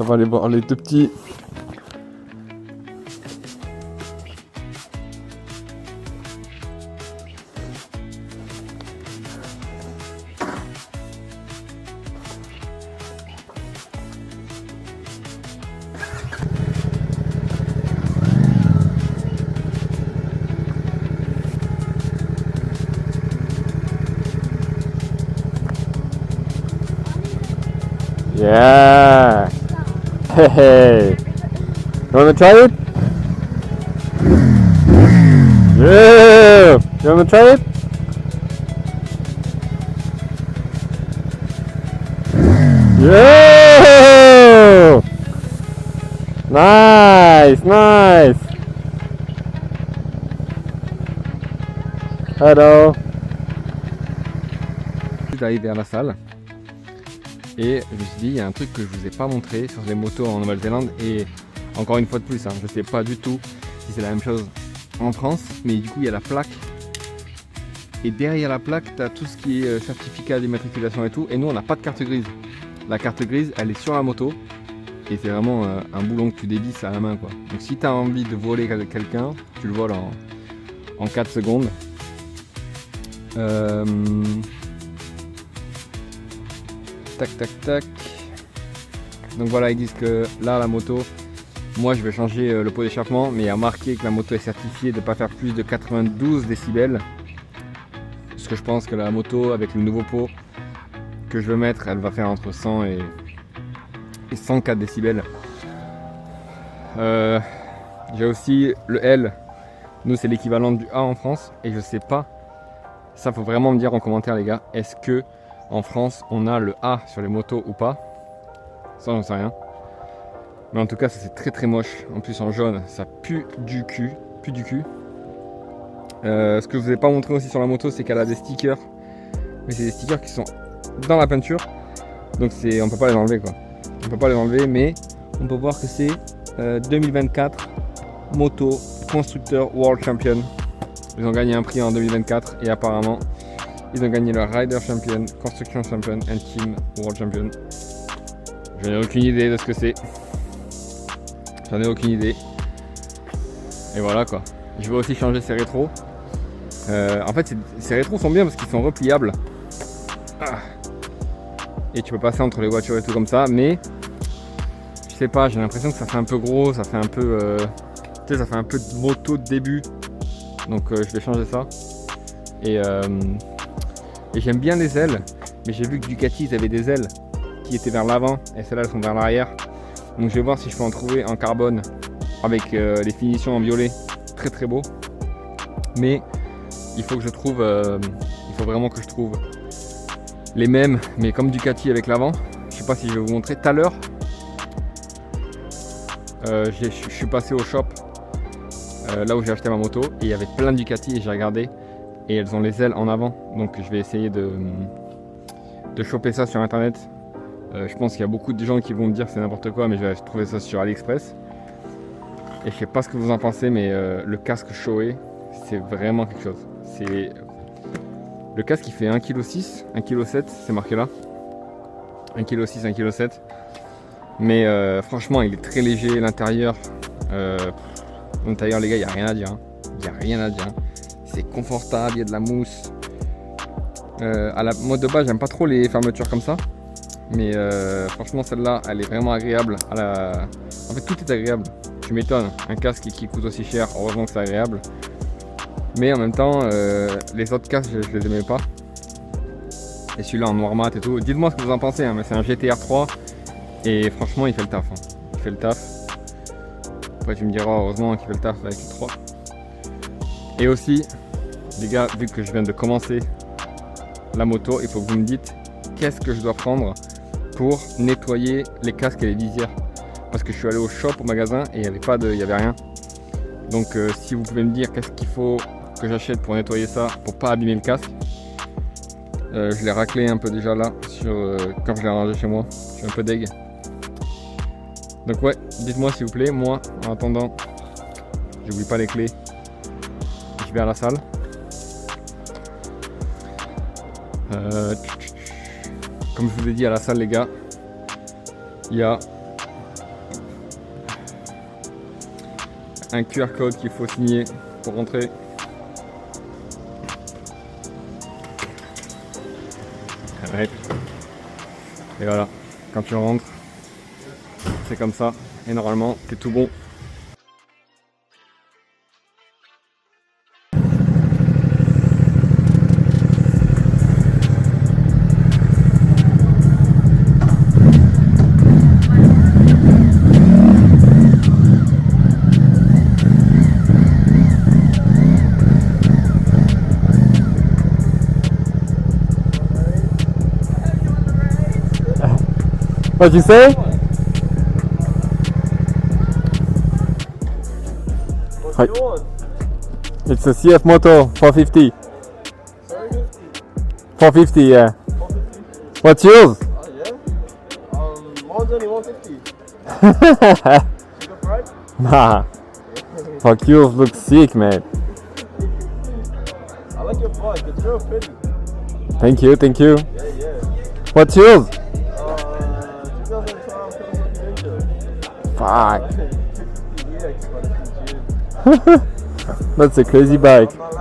va aller voir les deux petits. Yeah! Hey, hey! You wanna try it? Yeah! You wanna try it? Yeah! Nice, nice! Hello! D'arriver à la salle. Et je me suis dit, il y a un truc que je vous ai pas montré sur les motos en Nouvelle-Zélande. Et encore une fois de plus, hein, je sais pas du tout si c'est la même chose en France. Mais du coup, il y a la plaque. Et derrière la plaque, tu as tout ce qui est certificat d'immatriculation et tout. Et nous, on n'a pas de carte grise. La carte grise, elle est sur la moto. Et c'est vraiment un boulon que tu dévisses à la main, quoi. Donc si tu as envie de voler quelqu'un, tu le voles en 4 secondes. Tac tac tac. Donc voilà, ils disent que là la moto, moi je vais changer le pot d'échappement, mais il y a marqué que la moto est certifiée de ne pas faire plus de 92 décibels. Parce que je pense que la moto avec le nouveau pot que je veux mettre, elle va faire entre 100 et 104 décibels. J'ai aussi le L. Nous c'est l'équivalent du A en France et je sais pas. Ça faut vraiment me dire en commentaire les gars. Est-ce que en France, on a le A sur les motos ou pas? Ça, j'en sais rien. Mais en tout cas, ça c'est très très moche. En plus, en jaune, ça pue du cul. Ce que je vous ai pas montré aussi sur la moto, c'est qu'elle a des stickers. Mais c'est des stickers qui sont dans la peinture. Donc on peut pas les enlever quoi. On peut pas les enlever, mais on peut voir que c'est 2024 Moto Constructeur World Champion. Ils ont gagné un prix en 2024 et apparemment ils ont gagné le Rider Champion, Construction Champion and Team World Champion. Je n'ai aucune idée de ce que c'est. J'en ai aucune idée. Et voilà quoi. Je vais aussi changer ces rétros. En fait, ces rétros sont bien parce qu'ils sont repliables. Et tu peux passer entre les voitures et tout comme ça. Mais je sais pas, j'ai l'impression que ça fait un peu gros. Ça fait un peu, tu sais, ça fait un peu de moto de début. Donc je vais changer ça. Et j'aime bien les ailes, mais j'ai vu que Ducati ils avaient des ailes qui étaient vers l'avant et celles-là elles sont vers l'arrière. Donc je vais voir si je peux en trouver en carbone avec les finitions en violet, très très beau. Mais il faut que je trouve, il faut vraiment que je trouve les mêmes, mais comme Ducati avec l'avant. Je sais pas si je vais vous montrer tout à l'heure. Je suis passé au shop là où j'ai acheté ma moto et il y avait plein de Ducati et j'ai regardé. Et elles ont les ailes en avant, donc je vais essayer de choper ça sur internet. Je pense qu'il y a beaucoup de gens qui vont me dire que c'est n'importe quoi, mais je vais trouver ça sur AliExpress. Et je sais pas ce que vous en pensez, mais le casque Shoei, c'est vraiment quelque chose. Le casque il fait 1,6 kg, 1,7 kg, c'est marqué là. 1,6 kg, 1,7 kg. Mais franchement, il est très léger, l'intérieur. L'intérieur les gars, il n'y a rien à dire. Il n'y a rien à dire. C'est confortable, il y a de la mousse. Moi de base j'aime pas trop les fermetures comme ça. Mais franchement celle-là elle est vraiment agréable. En fait tout est agréable. Tu m'étonnes, un casque qui coûte aussi cher, heureusement que c'est agréable. Mais en même temps les autres casques je les aimais pas. Et celui-là en noir mat et tout. Dites-moi ce que vous en pensez, hein, mais c'est un GTR 3. Et franchement il fait le taf. Il fait le taf. Après tu me diras heureusement qu'il fait le taf avec le 3. Et aussi, les gars, vu que je viens de commencer la moto, il faut que vous me dites qu'est-ce que je dois prendre pour nettoyer les casques et les visières. Parce que je suis allé au shop, au magasin, et il n'y avait rien. Donc si vous pouvez me dire qu'est-ce qu'il faut que j'achète pour nettoyer ça, pour pas abîmer le casque. Je l'ai raclé un peu déjà là, quand je l'ai rangé chez moi. Je suis un peu deg. Donc ouais, dites-moi s'il vous plaît. Moi, en attendant, j'oublie pas les clés. Je vais à la salle. Comme je vous ai dit à la salle les gars, il y a un QR code qu'il faut signer pour rentrer. Ouais. Et voilà, quand tu rentres, c'est comme ça. Et normalement, t'es tout bon. What'd you say? What's yours? It's a CF Moto 450. Sorry? 450, yeah. 450? What's yours? Oh yeah? Mine's only 150. You got fried? Nah. Fuck, yours looks sick, man. I like your bike, it's real pretty. Thank you, thank you. Yeah, yeah. What's yours? 2012 Kawasaki Ninja. Fuck. 50 EX, but it's in June. That's a crazy bike. I'm not